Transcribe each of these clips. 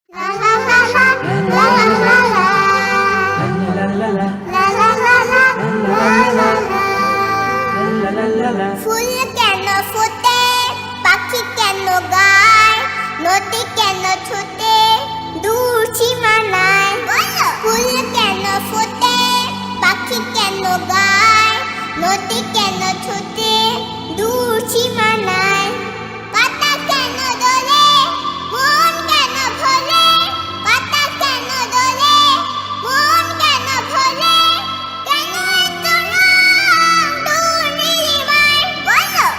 ফুল কেন ফোটে, পাখি কেন গায়, নদী কেন ছুটে দূর সীমানায়? ফুল কেন ফোটে, পাখি কেন গায়, নদী কেন ছুটে দূর সীমানায়? পাতা কেন দোলে, মন কেন ভোলে, পাতা কেন দোলে, মন কেন ভোলে, কেন এত রং দূর নীলিমায়?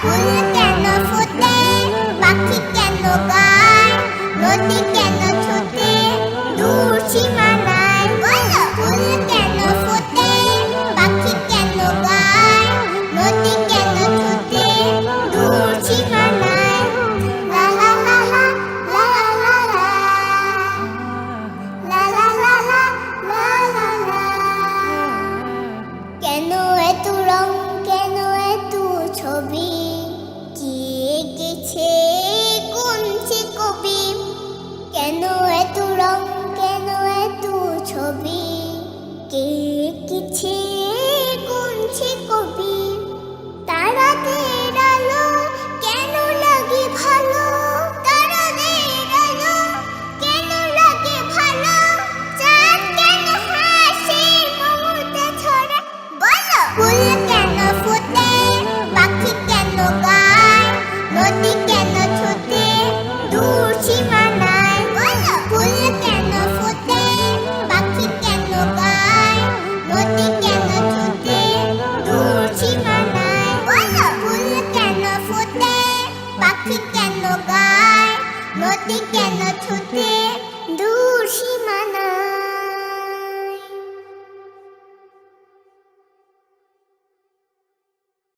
ফুল কেন ফোটে, পাখি কেন গায়, নদী কেন ছুটে দূর সীমানায়? ফুল কেন ফোটে, পাখি কেন গায়, নদী কেন ছুটে দূর সীমানায়? লা লা লা লা, লা লা লা, লা লা লা লা, লা লা লা। কেন এত রং, কেন এত ছবি, কে এঁকেছে কোন সে কবি? কেন এত রং, কেন এত ছবি, কে এঁকেছে কোন সে কবি? তারাদের আলো কেন লাগে ভালো, তারাদের আলো কেন লাগে ভালো, চাঁদ কেন হাসে মুহূর্তে ছড়া? ফুল কেন ফোটে, পাখি কেন গায়, নদী কেন ছুটে দূর সীমানায়? ফুল কেন ফোটে, পাখি কেন গায়, নদী কেন ছুটে দূর সীমানায়? ফুল কেন ফোটে, পাখি কেন গায়, নদী কেন ছুটে দূর সীমানায়?